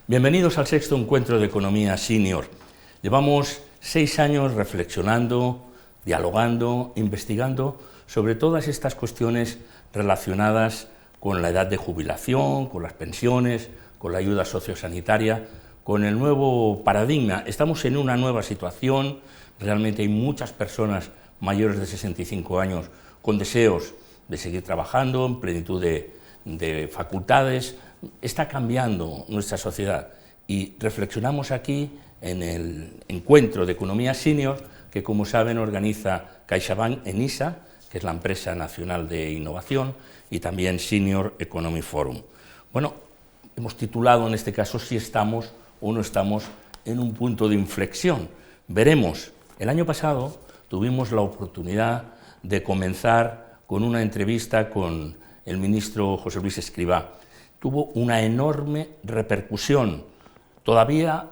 Bienvenidos al sexto encuentro de Economía Senior. Llevamos 6 años reflexionando, dialogando, investigando sobre todas estas cuestiones relacionadas con la edad de jubilación, con las pensiones, con la ayuda sociosanitaria, con el nuevo paradigma. Estamos en una nueva situación, realmente hay muchas personas mayores de 65 años con deseos de seguir trabajando en plenitud de facultades. Está cambiando nuestra sociedad y reflexionamos aquí en el encuentro de Economía Senior que, como saben, organiza CaixaBank Enisa, que es la empresa nacional de innovación, y también Senior Economy Forum. Bueno, hemos titulado en este caso si estamos o no estamos en un punto de inflexión. Veremos. El año pasado tuvimos la oportunidad de comenzar con una entrevista con el ministro José Luis Escrivá. Tuvo una enorme repercusión. Todavía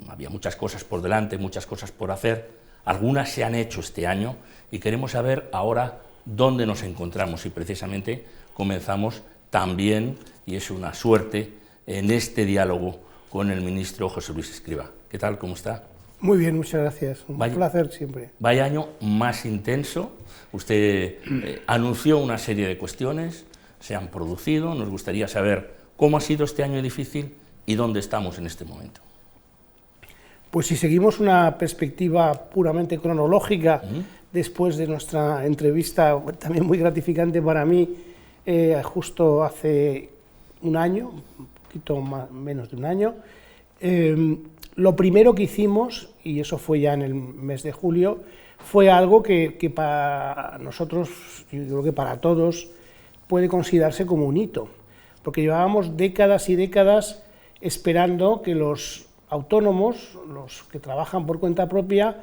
había muchas cosas por delante, muchas cosas por hacer, algunas se han hecho este año y queremos saber ahora dónde nos encontramos y precisamente comenzamos también, y es una suerte, en este diálogo con el ministro José Luis Escrivá. ¿Qué tal? ¿Cómo está? Muy bien, muchas gracias. Un placer siempre. Vaya año más intenso. Usted anunció una serie de cuestiones, se han producido. Nos gustaría saber cómo ha sido este año difícil y dónde estamos en este momento. Pues si seguimos una perspectiva puramente cronológica, después de nuestra entrevista, también muy gratificante para mí, justo hace un año, un poquito menos de un año, lo primero que hicimos, y eso fue ya en el mes de julio, fue algo que para nosotros, yo creo que para todos, puede considerarse como un hito, porque llevábamos décadas y décadas esperando que los autónomos, los que trabajan por cuenta propia,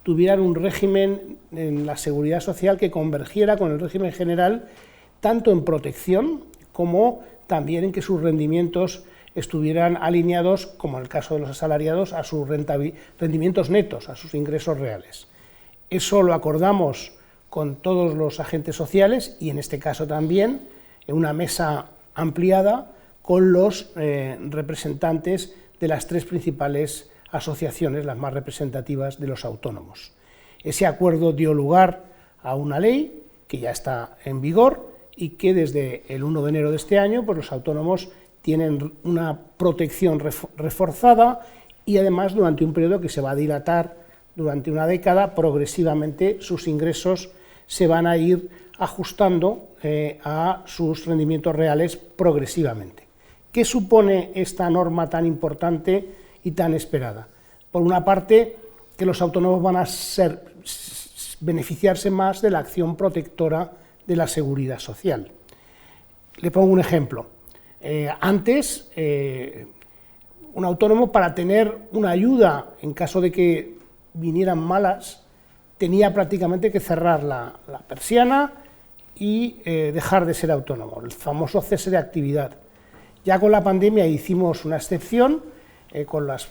tuvieran un régimen en la seguridad social que convergiera con el régimen general, tanto en protección como también en que sus rendimientos estuvieran alineados, como en el caso de los asalariados, a sus rendimientos netos, a sus ingresos reales. Eso lo acordamos con todos los agentes sociales y en este caso también en una mesa ampliada con los representantes de las 3 principales asociaciones, las más representativas de los autónomos. Ese acuerdo dio lugar a una ley que ya está en vigor y que desde el 1 de enero de este año pues los autónomos tienen una protección reforzada y además durante un periodo que se va a dilatar durante una década, progresivamente sus ingresos se van a ir ajustando a sus rendimientos reales progresivamente. ¿Qué supone esta norma tan importante y tan esperada? Por una parte, que los autónomos van a beneficiarse más de la acción protectora de la seguridad social. Le pongo un ejemplo. Antes, un autónomo, para tener una ayuda en caso de que vinieran malas, tenía prácticamente que cerrar la persiana y dejar de ser autónomo, el famoso cese de actividad. Ya con la pandemia hicimos una excepción, con las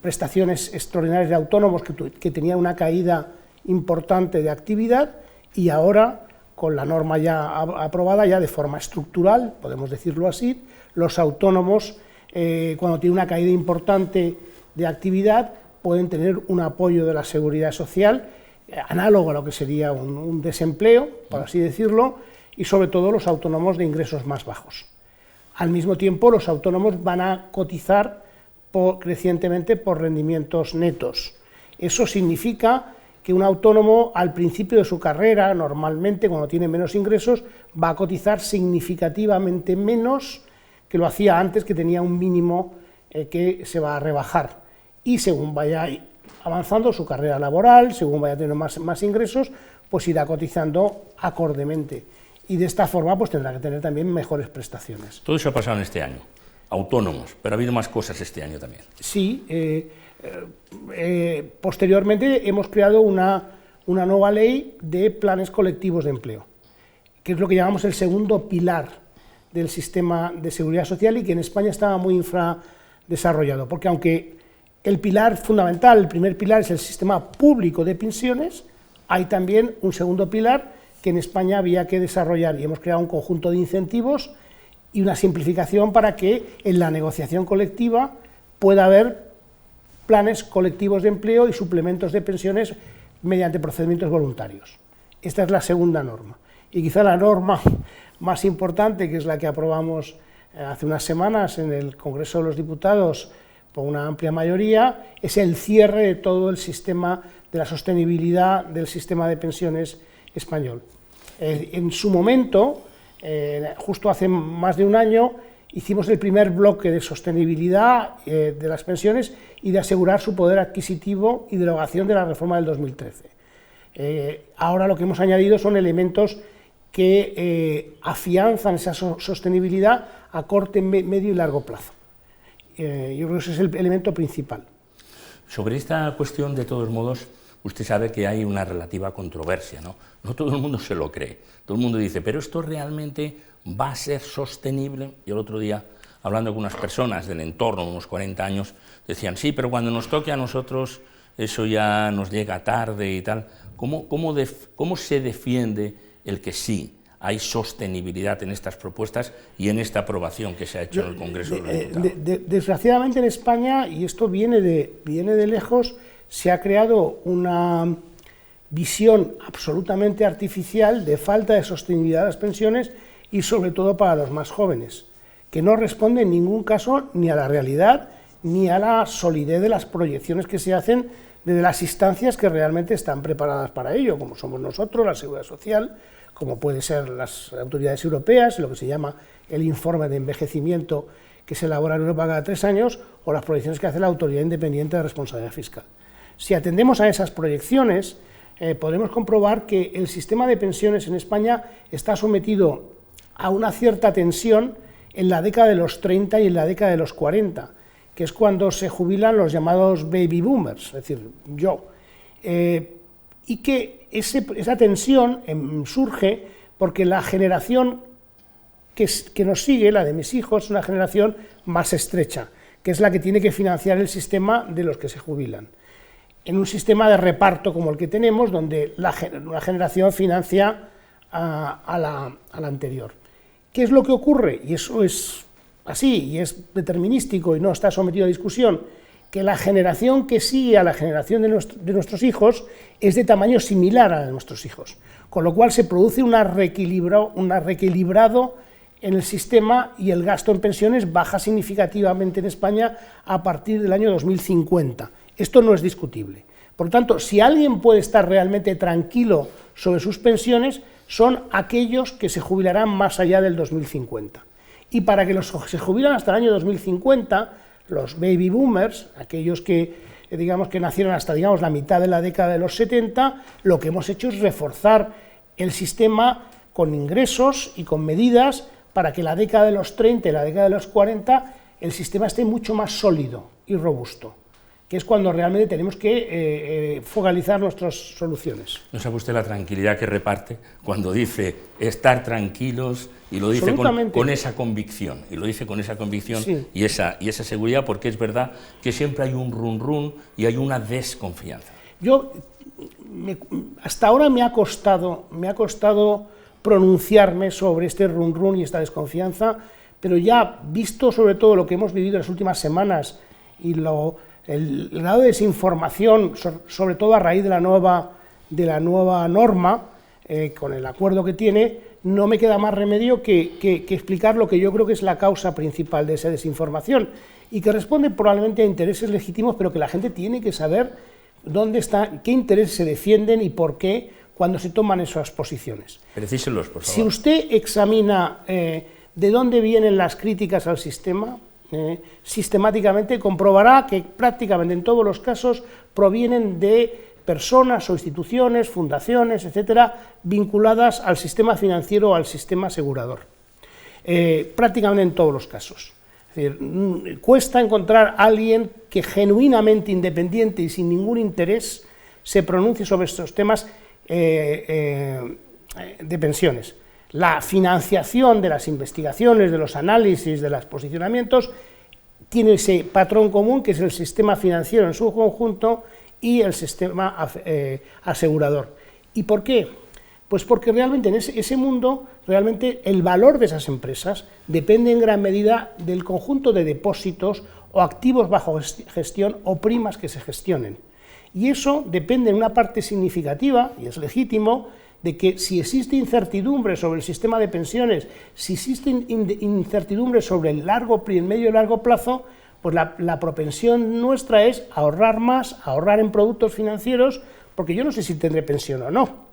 prestaciones extraordinarias de autónomos que tenían una caída importante de actividad, y ahora, con la norma ya aprobada, ya de forma estructural, podemos decirlo así, los autónomos, cuando tienen una caída importante de actividad, pueden tener un apoyo de la Seguridad Social, análogo a lo que sería un desempleo, por así decirlo, y sobre todo los autónomos de ingresos más bajos. Al mismo tiempo, los autónomos van a cotizar crecientemente por rendimientos netos. Eso significa que un autónomo, al principio de su carrera, normalmente cuando tiene menos ingresos, va a cotizar significativamente menos que lo hacía antes, que tenía un mínimo que se va a rebajar. Y según vaya avanzando su carrera laboral, según vaya teniendo más ingresos, pues irá cotizando acordemente. Y de esta forma pues tendrá que tener también mejores prestaciones. Todo eso ha pasado en este año, autónomos, pero ha habido más cosas este año también. Sí, posteriormente hemos creado una nueva ley de planes colectivos de empleo, que es lo que llamamos el segundo pilar del sistema de seguridad social y que en España estaba muy infradesarrollado, porque aunque el pilar fundamental, el primer pilar es el sistema público de pensiones, hay también un segundo pilar que en España había que desarrollar y hemos creado un conjunto de incentivos y una simplificación para que en la negociación colectiva pueda haber planes colectivos de empleo y suplementos de pensiones mediante procedimientos voluntarios. Esta es la segunda norma. Y quizá la norma más importante, que es la que aprobamos hace unas semanas en el Congreso de los Diputados por una amplia mayoría, es el cierre de todo el sistema de la sostenibilidad del sistema de pensiones español. En su momento, justo hace más de un año, hicimos el primer bloque de sostenibilidad de las pensiones y de asegurar su poder adquisitivo y derogación de la reforma del 2013. Ahora lo que hemos añadido son elementos que afianzan esa sostenibilidad a corto, medio y largo plazo. Yo creo que ese es el elemento principal. Sobre esta cuestión, de todos modos, usted sabe que hay una relativa controversia, ¿no? No todo el mundo se lo cree. Todo el mundo dice, ¿pero esto realmente va a ser sostenible? Y el otro día, hablando con unas personas del entorno, unos 40 años, decían, sí, pero cuando nos toque a nosotros, eso ya nos llega tarde y tal. ¿Cómo se defiende el que sí hay sostenibilidad en estas propuestas y en esta aprobación que se ha hecho en el Congreso de los Diputados? Desgraciadamente en España, y esto viene de lejos, se ha creado una visión absolutamente artificial de falta de sostenibilidad de las pensiones y sobre todo para los más jóvenes, que no responde en ningún caso ni a la realidad ni a la solidez de las proyecciones que se hacen desde las instancias que realmente están preparadas para ello, como somos nosotros, la Seguridad Social, como pueden ser las autoridades europeas, lo que se llama el informe de envejecimiento que se elabora en Europa cada 3 años, o las proyecciones que hace la Autoridad Independiente de Responsabilidad Fiscal. Si atendemos a esas proyecciones, podemos comprobar que el sistema de pensiones en España está sometido a una cierta tensión en la década de los 30 y en la década de los 40, que es cuando se jubilan los llamados baby boomers, es decir, yo. Y que esa tensión surge porque la generación que nos sigue, la de mis hijos, es una generación más estrecha, que es la que tiene que financiar el sistema de los que se jubilan. En un sistema de reparto como el que tenemos, donde una generación financia a la anterior. ¿Qué es lo que ocurre? Y eso es así, y es determinístico y no está sometido a discusión, que la generación que sigue a la generación de nuestros hijos es de tamaño similar a la de nuestros hijos, con lo cual se produce un reequilibrado en el sistema y el gasto en pensiones baja significativamente en España a partir del año 2050. Esto no es discutible. Por lo tanto, si alguien puede estar realmente tranquilo sobre sus pensiones, son aquellos que se jubilarán más allá del 2050. Y para que los que se jubilan hasta el año 2050, los baby boomers, aquellos que nacieron hasta la mitad de la década de los 70, lo que hemos hecho es reforzar el sistema con ingresos y con medidas para que la década de los 30 y la década de los 40 el sistema esté mucho más sólido y robusto, que es cuando realmente tenemos que focalizar nuestras soluciones. ¿No sabe usted la tranquilidad que reparte cuando dice estar tranquilos y lo dice con esa convicción? Y lo dice con esa convicción, sí, y esa seguridad, porque es verdad que siempre hay un run y hay una desconfianza. Hasta ahora me ha costado pronunciarme sobre este run y esta desconfianza, pero ya visto sobre todo lo que hemos vivido en las últimas semanas y el grado de desinformación, sobre todo a raíz de la nueva norma, con el acuerdo que tiene, no me queda más remedio que explicar lo que yo creo que es la causa principal de esa desinformación y que responde probablemente a intereses legítimos, pero que la gente tiene que saber dónde está, qué intereses se defienden y por qué cuando se toman esas posiciones. Precíselos, por favor. Si usted examina de dónde vienen las críticas al sistema, sistemáticamente comprobará que prácticamente en todos los casos provienen de personas o instituciones, fundaciones, etcétera, vinculadas al sistema financiero o al sistema asegurador. Prácticamente en todos los casos. Es decir, cuesta encontrar a alguien que genuinamente independiente y sin ningún interés se pronuncie sobre estos temas de pensiones. La financiación de las investigaciones, de los análisis, de los posicionamientos, tiene ese patrón común que es el sistema financiero en su conjunto y el sistema asegurador. ¿Y por qué? Pues porque realmente en ese mundo, realmente el valor de esas empresas depende en gran medida del conjunto de depósitos o activos bajo gestión o primas que se gestionen. Y eso depende en una parte significativa, y es legítimo, de que si existe incertidumbre sobre el sistema de pensiones, si existe incertidumbre sobre el medio y largo plazo, pues la propensión nuestra es ahorrar más, ahorrar en productos financieros, porque yo no sé si tendré pensión o no.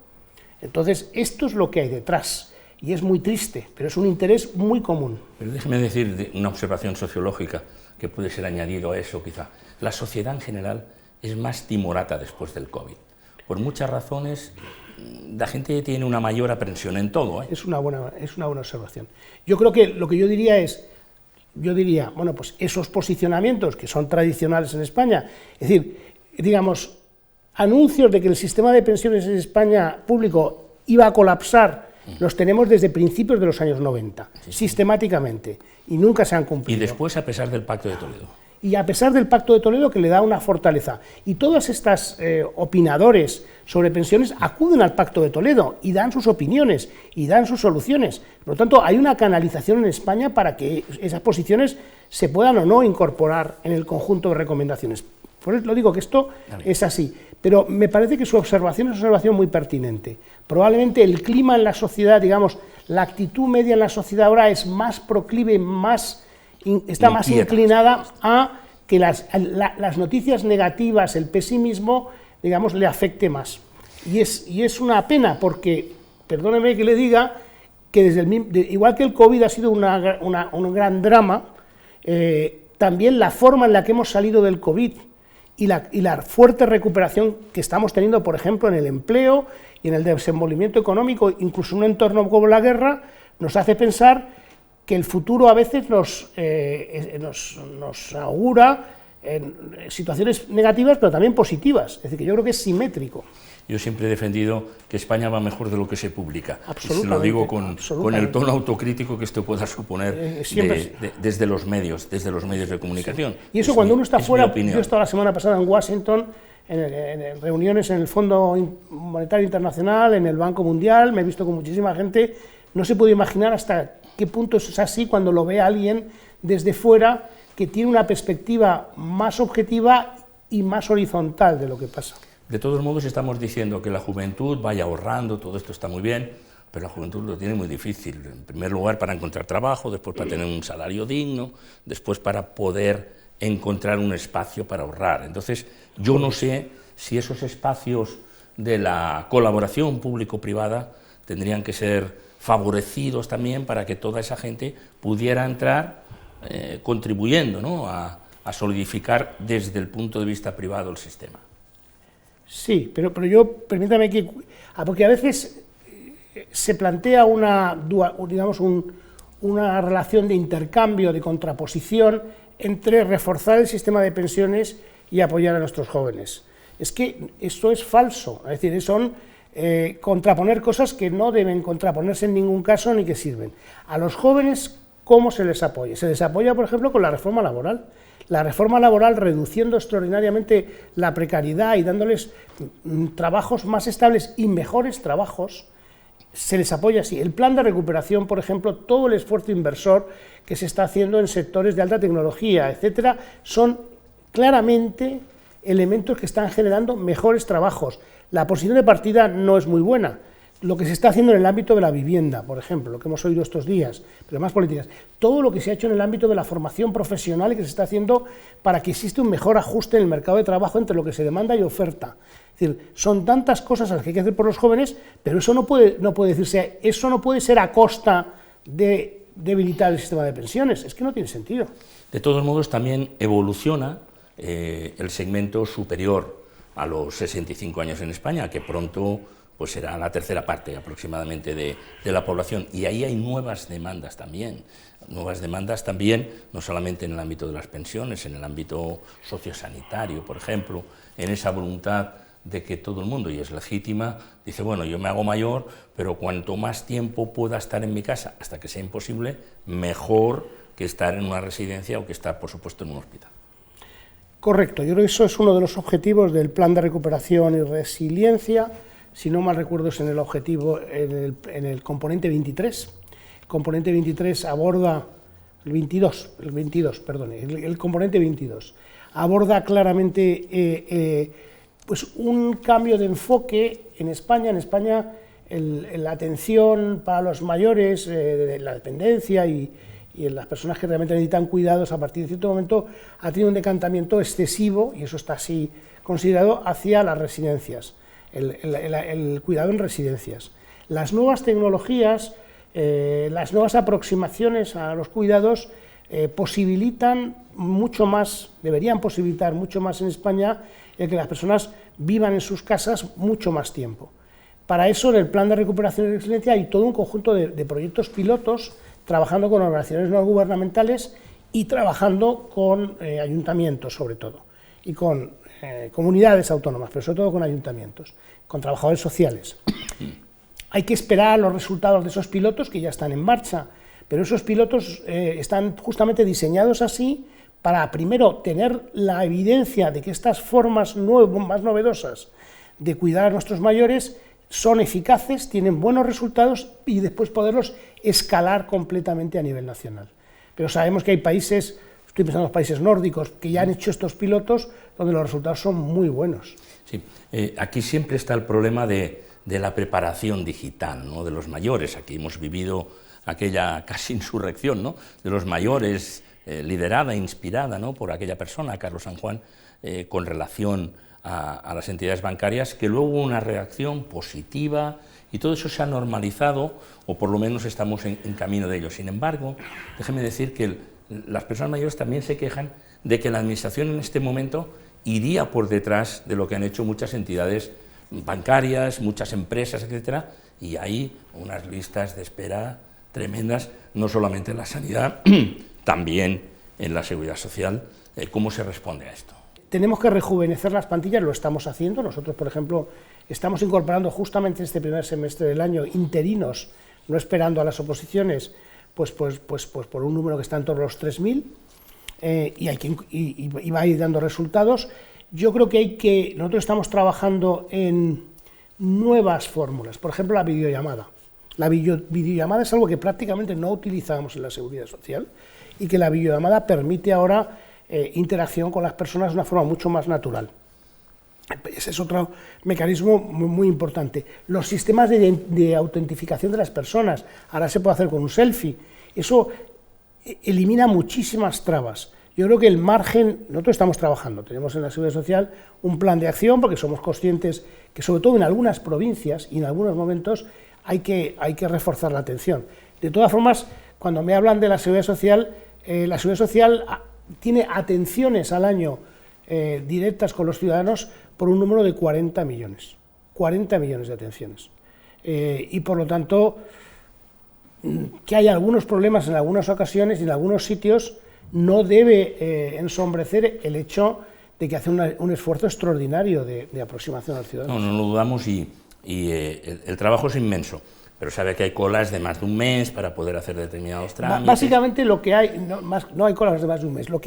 Entonces, esto es lo que hay detrás, y es muy triste, pero es un interés muy común. Pero déjeme decir una observación sociológica que puede ser añadido a eso quizá. La sociedad en general es más timorata después del COVID. Por muchas razones, la gente tiene una mayor aprensión en todo, ¿eh? Es una buena observación. Yo creo que lo que yo diría, bueno, pues esos posicionamientos que son tradicionales en España, es decir, digamos, anuncios de que el sistema de pensiones en España público iba a colapsar, los tenemos desde principios de los años 90, sistemáticamente, y nunca se han cumplido. Y después, a pesar del Pacto de Toledo. Y a pesar del Pacto de Toledo, que le da una fortaleza. Y todas estas opinadores sobre pensiones acuden al Pacto de Toledo y dan sus opiniones y dan sus soluciones. Por lo tanto, hay una canalización en España para que esas posiciones se puedan o no incorporar en el conjunto de recomendaciones. Por eso lo digo, que esto es así. Pero me parece que su observación es una observación muy pertinente. Probablemente el clima en la sociedad, digamos, la actitud media en la sociedad ahora es más proclive, está más inclinada a que las noticias negativas, el pesimismo, digamos, le afecte más. Y es una pena porque, perdóneme que le diga, que igual que el COVID ha sido un gran drama, también la forma en la que hemos salido del COVID y la fuerte recuperación que estamos teniendo, por ejemplo, en el empleo y en el desenvolvimiento económico, incluso en un entorno como la guerra, nos hace pensar que el futuro a veces nos augura situaciones negativas, pero también positivas. Es decir, que yo creo que es simétrico. Yo siempre he defendido que España va mejor de lo que se publica. Absolutamente. Y se lo digo con el tono autocrítico que esto pueda suponer desde los medios de comunicación. Sí. Y eso cuando uno está fuera, yo he estado la semana pasada en Washington, en reuniones en el Fondo Monetario Internacional, en el Banco Mundial, me he visto con muchísima gente, no se puede imaginar hasta qué punto es así cuando lo ve alguien desde fuera que tiene una perspectiva más objetiva y más horizontal de lo que pasa. De todos modos, estamos diciendo que la juventud vaya ahorrando, todo esto está muy bien, pero la juventud lo tiene muy difícil. En primer lugar, para encontrar trabajo, después para tener un salario digno, después para poder encontrar un espacio para ahorrar. Entonces, yo no sé si esos espacios de la colaboración público-privada tendrían que ser favorecidos también para que toda esa gente pudiera entrar contribuyendo, ¿no?, a solidificar desde el punto de vista privado el sistema. Sí, pero yo, permítame que... porque a veces se plantea una relación de intercambio, de contraposición entre reforzar el sistema de pensiones y apoyar a nuestros jóvenes. Es que esto es falso, es decir, son contraponer cosas que no deben contraponerse en ningún caso ni que sirven. A los jóvenes, ¿cómo se les apoya? Se les apoya, por ejemplo, con la reforma laboral. La reforma laboral reduciendo extraordinariamente la precariedad y dándoles trabajos más estables y mejores trabajos, se les apoya así. El plan de recuperación, por ejemplo, todo el esfuerzo inversor que se está haciendo en sectores de alta tecnología, etcétera, son claramente elementos que están generando mejores trabajos. La posición de partida no es muy buena. Lo que se está haciendo en el ámbito de la vivienda, por ejemplo, lo que hemos oído estos días, pero más políticas, todo lo que se ha hecho en el ámbito de la formación profesional y que se está haciendo para que exista un mejor ajuste en el mercado de trabajo entre lo que se demanda y oferta. Es decir, son tantas cosas las que hay que hacer por los jóvenes, pero eso no puede decirse, eso no puede ser a costa de debilitar el sistema de pensiones, es que no tiene sentido. De todos modos, también evoluciona el segmento superior a los 65 años en España, que pronto pues será la tercera parte aproximadamente de la población, y ahí hay nuevas demandas también, no solamente en el ámbito de las pensiones, en el ámbito sociosanitario, por ejemplo, en esa voluntad de que todo el mundo, y es legítima, dice, bueno, yo me hago mayor, pero cuanto más tiempo pueda estar en mi casa, hasta que sea imposible, mejor que estar en una residencia o que estar, por supuesto, en un hospital. Correcto, yo creo que eso es uno de los objetivos del Plan de Recuperación y Resiliencia. si no mal recuerdo es en el objetivo, en el componente 23. El componente 23 aborda, el componente 22, aborda claramente pues un cambio de enfoque en España. En España la atención para los mayores, de la dependencia y en las personas que realmente necesitan cuidados a partir de cierto momento ha tenido un decantamiento excesivo, y eso está así considerado, hacia las residencias, el cuidado en residencias. Las nuevas tecnologías, las nuevas aproximaciones a los cuidados posibilitan mucho más, deberían posibilitar mucho más en España el que las personas vivan en sus casas mucho más tiempo. Para eso, en el Plan de Recuperación y Resiliencia hay todo un conjunto de proyectos pilotos, trabajando con organizaciones no gubernamentales y trabajando con ayuntamientos, sobre todo, y con comunidades autónomas, pero sobre todo con ayuntamientos, con trabajadores sociales. Hay que esperar los resultados de esos pilotos, que ya están en marcha, pero esos pilotos están justamente diseñados así para, primero, tener la evidencia de que estas formas más novedosas de cuidar a nuestros mayores son eficaces, tienen buenos resultados, y después poderlos escalar completamente a nivel nacional. Pero sabemos que hay países, estoy pensando en los países nórdicos, que ya han hecho estos pilotos, donde los resultados son muy buenos. Sí, aquí siempre está el problema de la preparación digital, ¿no?, de los mayores. Aquí hemos vivido aquella casi insurrección, ¿no?, de los mayores, liderada e inspirada, ¿no?, por aquella persona, Carlos San Juan, con relación a las entidades bancarias, que luego hubo una reacción positiva y todo eso se ha normalizado, o por lo menos estamos en camino de ello. Sin embargo, déjeme decir que las personas mayores también se quejan de que la Administración en este momento iría por detrás de lo que han hecho muchas entidades bancarias, muchas empresas, etcétera, y hay unas listas de espera tremendas, no solamente en la sanidad, también en la seguridad social. ¿Cómo se responde a esto? Tenemos que rejuvenecer las plantillas, lo estamos haciendo. Nosotros, por ejemplo, estamos incorporando justamente este primer semestre del año interinos, no esperando a las oposiciones, pues por un número que está en torno a los 3.000, y va a ir dando resultados. Yo creo que nosotros estamos trabajando en nuevas fórmulas, por ejemplo, la videollamada. La videollamada es algo que prácticamente no utilizábamos en la seguridad social, y que la videollamada permite ahora interacción con las personas de una forma mucho más natural. Ese es otro mecanismo muy importante. Los sistemas de autentificación de las personas, ahora se puede hacer con un selfie, eso elimina muchísimas trabas. Yo creo que el margen, nosotros estamos trabajando, tenemos en la Seguridad Social un plan de acción, porque somos conscientes que sobre todo en algunas provincias y en algunos momentos hay que reforzar la atención. De todas formas, cuando me hablan de la Seguridad Social tiene atenciones al año directas con los ciudadanos por un número de 40 millones de atenciones. Y por lo tanto, que hay algunos problemas en algunas ocasiones y en algunos sitios no debe ensombrecer el hecho de que hace un esfuerzo extraordinario de aproximación al ciudadano. No lo dudamos, y el trabajo es inmenso. Pero sabe que hay colas de más de un mes para poder hacer determinados trámites. Básicamente lo que hay, no hay colas de más de un mes, lo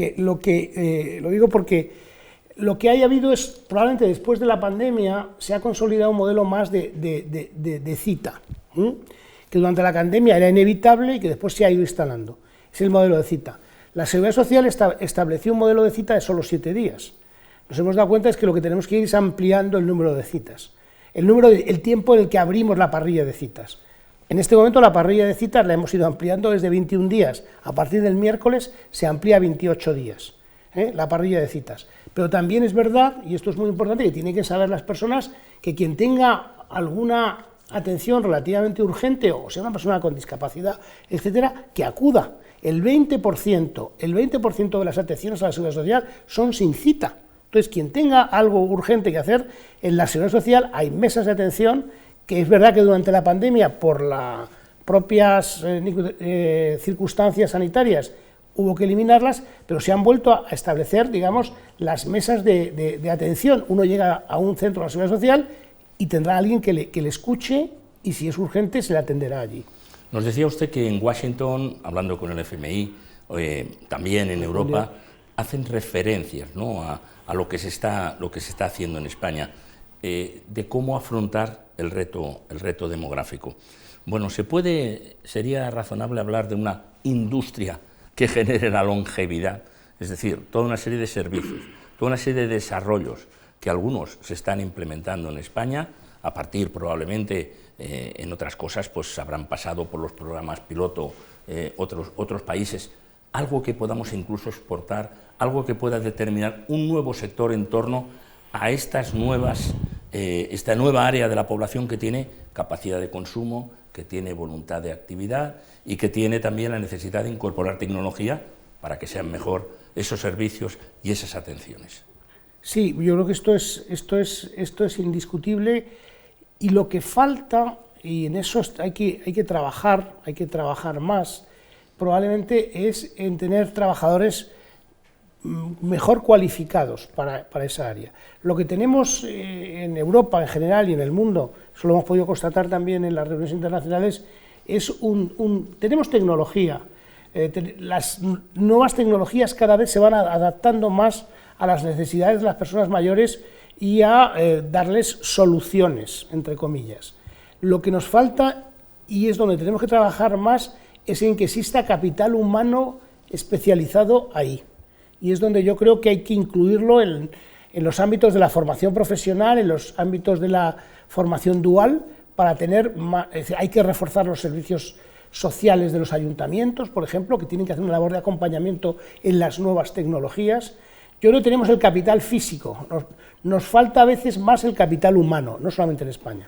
digo porque lo que haya habido es, probablemente después de la pandemia, se ha consolidado un modelo más de cita, que durante la pandemia era inevitable y que después se ha ido instalando. Es el modelo de cita. La Seguridad Social estableció un modelo de cita de solo 7 días. Nos hemos dado cuenta es que lo que tenemos que ir es ampliando el número de citas. El tiempo en el que abrimos la parrilla de citas. En este momento la parrilla de citas la hemos ido ampliando desde 21 días. A partir del miércoles se amplía a 28 días, la parrilla de citas. Pero también es verdad, y esto es muy importante, que tienen que saber las personas que quien tenga alguna atención relativamente urgente, o sea una persona con discapacidad, etcétera, que acuda. El 20% de las atenciones a la Seguridad Social son sin cita. Entonces, quien tenga algo urgente que hacer, en la Seguridad Social hay mesas de atención, que es verdad que durante la pandemia, por las propias circunstancias sanitarias, hubo que eliminarlas, pero se han vuelto a establecer, digamos, las mesas de atención. Uno llega a un centro de la Seguridad Social y tendrá a alguien que le escuche, y si es urgente se le atenderá allí. Nos decía usted que en Washington, hablando con el FMI, también en Europa, hacen referencias, ¿no?, a lo que se está haciendo en España, de cómo afrontar el reto demográfico. Bueno, sería razonable hablar de una industria que genere la longevidad, es decir, toda una serie de servicios, toda una serie de desarrollos que algunos se están implementando en España, a partir probablemente en otras cosas pues habrán pasado por los programas piloto otros países, algo que podamos incluso exportar, algo que pueda determinar un nuevo sector en torno a esta nueva área de la población que tiene capacidad de consumo, que tiene voluntad de actividad y que tiene también la necesidad de incorporar tecnología para que sean mejor esos servicios y esas atenciones. Sí, yo creo que esto es indiscutible, y lo que falta, y en eso hay que trabajar más, probablemente es en tener trabajadores mejor cualificados para esa área. Lo que tenemos en Europa en general y en el mundo, eso lo hemos podido constatar también en las reuniones internacionales, es tenemos tecnología. Las nuevas tecnologías cada vez se van adaptando más a las necesidades de las personas mayores y a darles soluciones, entre comillas. Lo que nos falta, y es donde tenemos que trabajar más, es en que exista capital humano especializado ahí. Y es donde yo creo que hay que incluirlo en los ámbitos de la formación profesional, en los ámbitos de la formación dual, para tener más, es decir, hay que reforzar los servicios sociales de los ayuntamientos, por ejemplo, que tienen que hacer una labor de acompañamiento en las nuevas tecnologías. Yo creo que tenemos el capital físico, nos falta a veces más el capital humano, no solamente en España.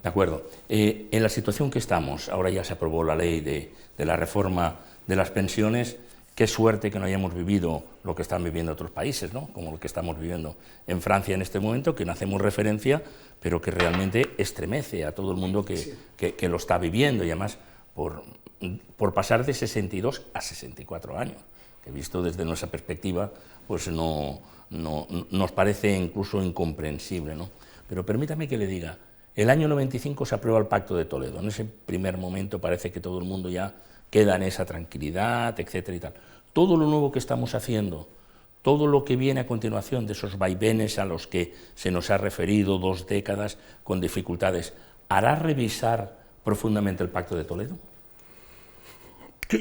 De acuerdo. En la situación que estamos, ahora ya se aprobó la ley de la reforma de las pensiones. Qué suerte que no hayamos vivido lo que están viviendo otros países, ¿no? Como lo que estamos viviendo en Francia en este momento, que no hacemos referencia, pero que realmente estremece a todo el mundo que lo está viviendo, y además por pasar de 62 a 64 años, que visto desde nuestra perspectiva, pues nos parece incluso incomprensible, ¿no? Pero permítame que le diga, el año 95 se aprueba el Pacto de Toledo. En ese primer momento parece que todo el mundo ya queda en esa tranquilidad, etcétera y tal. Todo lo nuevo que estamos haciendo, todo lo que viene a continuación de esos vaivenes a los que se nos ha referido, 2 décadas con dificultades, ¿hará revisar profundamente el Pacto de Toledo?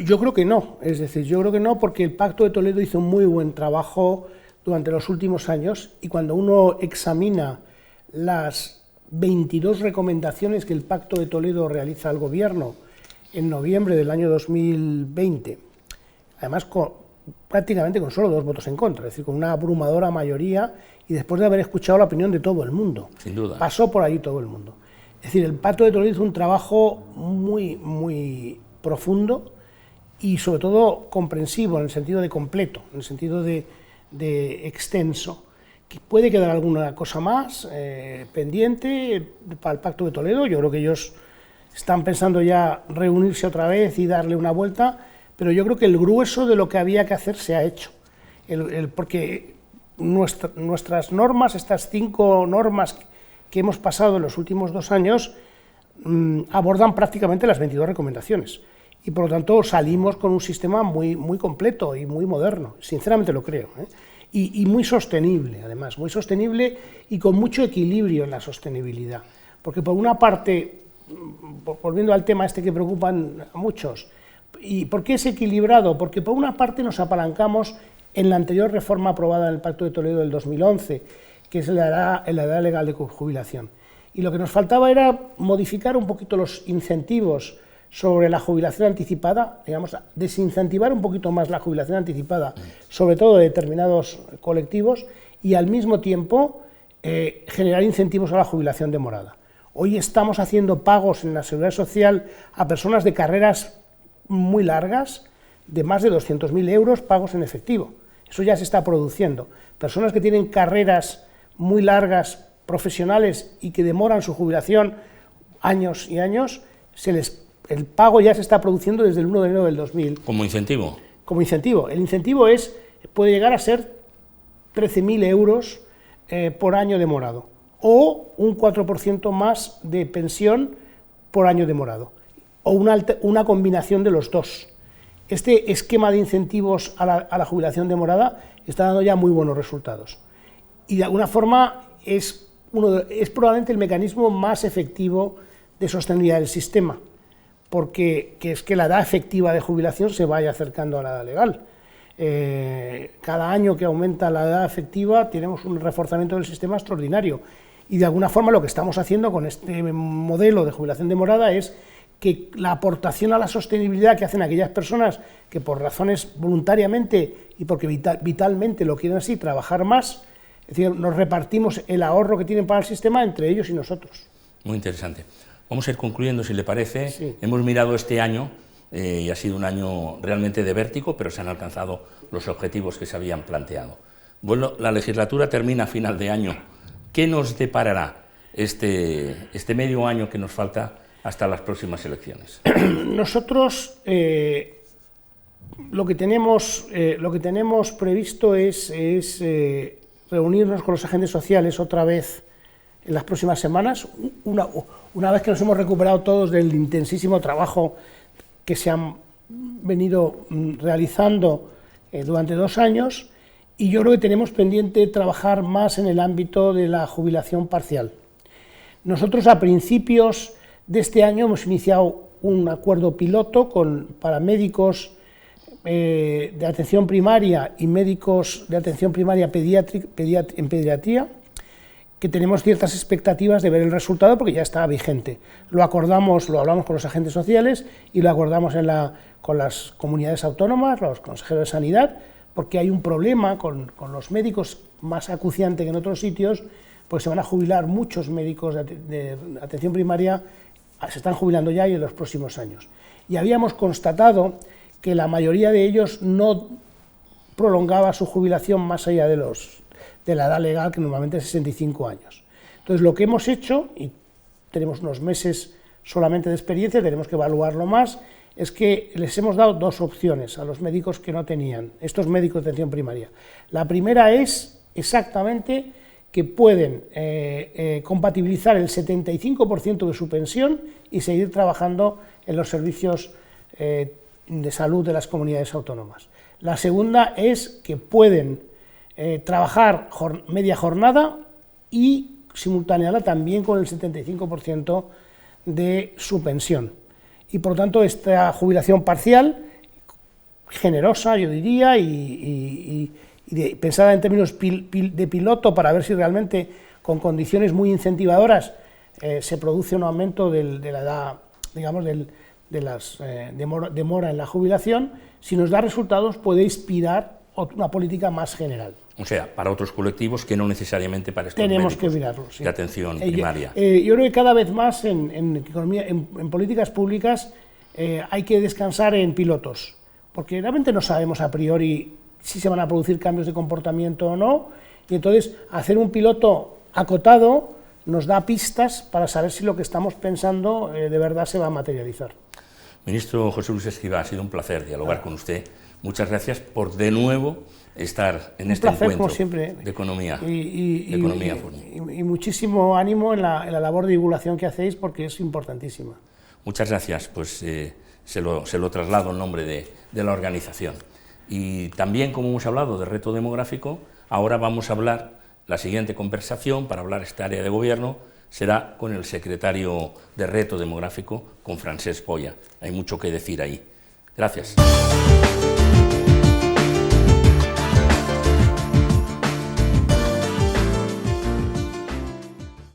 Yo creo que no, es decir, yo creo que no, porque el Pacto de Toledo hizo un muy buen trabajo durante los últimos años, y cuando uno examina las 22 recomendaciones que el Pacto de Toledo realiza al Gobierno en noviembre del año 2020, además prácticamente con solo 2 votos en contra, es decir, con una abrumadora mayoría, y después de haber escuchado la opinión de todo el mundo. Sin duda. Pasó por ahí todo el mundo. Es decir, el Pacto de Toledo hizo un trabajo muy, muy profundo y sobre todo comprensivo, en el sentido de completo, en el sentido de extenso. Que puede quedar alguna cosa más pendiente para el Pacto de Toledo. Yo creo que ellos están pensando ya reunirse otra vez y darle una vuelta, pero yo creo que el grueso de lo que había que hacer se ha hecho, porque nuestras normas, estas 5 normas que hemos pasado en los últimos 2 años, abordan prácticamente las 22 recomendaciones, y por lo tanto salimos con un sistema muy, muy completo y muy moderno, sinceramente lo creo, y muy sostenible, además, muy sostenible y con mucho equilibrio en la sostenibilidad, porque por una parte, volviendo al tema este que preocupan a muchos, ¿y por qué es equilibrado? Porque por una parte nos apalancamos en la anterior reforma aprobada en el Pacto de Toledo del 2011, que es la edad legal de jubilación, y lo que nos faltaba era modificar un poquito los incentivos sobre la jubilación anticipada, digamos, desincentivar un poquito más la jubilación anticipada, sobre todo de determinados colectivos, y al mismo tiempo generar incentivos a la jubilación demorada. Hoy estamos haciendo pagos en la Seguridad Social a personas de carreras muy largas, de más de 200.000 euros, pagos en efectivo. Eso ya se está produciendo. Personas que tienen carreras muy largas, profesionales, y que demoran su jubilación años y años, el pago ya se está produciendo desde el 1 de enero del 2000. ¿Como incentivo? Como incentivo. El incentivo puede llegar a ser 13.000 euros por año demorado, o un 4% más de pensión por año demorado, o una combinación de los dos. Este esquema de incentivos a la jubilación demorada está dando ya muy buenos resultados, y de alguna forma es es probablemente el mecanismo más efectivo de sostenibilidad del sistema, porque es que la edad efectiva de jubilación se vaya acercando a la edad legal. Cada año que aumenta la edad efectiva tenemos un reforzamiento del sistema extraordinario, y de alguna forma lo que estamos haciendo con este modelo de jubilación demorada es que la aportación a la sostenibilidad que hacen aquellas personas que por razones voluntariamente y porque vitalmente lo quieren así, trabajar más, es decir, nos repartimos el ahorro que tienen para el sistema entre ellos y nosotros. Muy interesante. Vamos a ir concluyendo, si le parece. Sí. Hemos mirado este año y ha sido un año realmente de vértigo, pero se han alcanzado los objetivos que se habían planteado. Bueno, la legislatura termina a final de año. ¿Qué nos deparará este medio año que nos falta hasta las próximas elecciones? Nosotros lo que tenemos previsto es reunirnos con los agentes sociales otra vez en las próximas semanas, una vez que nos hemos recuperado todos del intensísimo trabajo que se han venido realizando durante 2 años, y yo creo que tenemos pendiente trabajar más en el ámbito de la jubilación parcial. Nosotros a principios de este año hemos iniciado un acuerdo piloto para médicos de atención primaria y médicos de atención primaria en pediatría, que tenemos ciertas expectativas de ver el resultado porque ya está vigente. Lo hablamos con los agentes sociales y lo acordamos con las comunidades autónomas, los consejeros de sanidad, porque hay un problema con los médicos más acuciante que en otros sitios, pues se van a jubilar muchos médicos de atención primaria, se están jubilando ya y en los próximos años. Y habíamos constatado que la mayoría de ellos no prolongaba su jubilación más allá de la edad legal, que normalmente es 65 años. Entonces, lo que hemos hecho, y tenemos unos meses solamente de experiencia, tenemos que evaluarlo más, es que les hemos dado 2 opciones a los médicos que no tenían, estos médicos de atención primaria. La primera es exactamente que pueden compatibilizar el 75% de su pensión y seguir trabajando en los servicios de salud de las comunidades autónomas. La segunda es que pueden trabajar media jornada y simultanearla también con el 75% de su pensión. Y por lo tanto esta jubilación parcial, generosa yo diría, y pensada en términos de piloto para ver si realmente con condiciones muy incentivadoras se produce un aumento de la edad, digamos, de las demora en la jubilación, si nos da resultados puede inspirar una política más general. O sea, para otros colectivos que no necesariamente para estos tenemos médicos que mirarlo, sí. De atención primaria. Yo creo que cada vez más en políticas públicas hay que descansar en pilotos, porque realmente no sabemos a priori si se van a producir cambios de comportamiento o no, y entonces hacer un piloto acotado nos da pistas para saber si lo que estamos pensando de verdad se va a materializar. Ministro José Luis Escrivá, ha sido un placer dialogar con usted. Muchas gracias por de nuevo estar en este encuentro como siempre, de economía. Y muchísimo ánimo en la labor de divulgación que hacéis, porque es importantísima. Muchas gracias, pues se lo traslado en nombre de la organización. Y también, como hemos hablado de reto demográfico, ahora vamos a hablar, la siguiente conversación para hablar esta área de gobierno será con el secretario de reto demográfico, con Francesc Boya. Hay mucho que decir ahí. Gracias.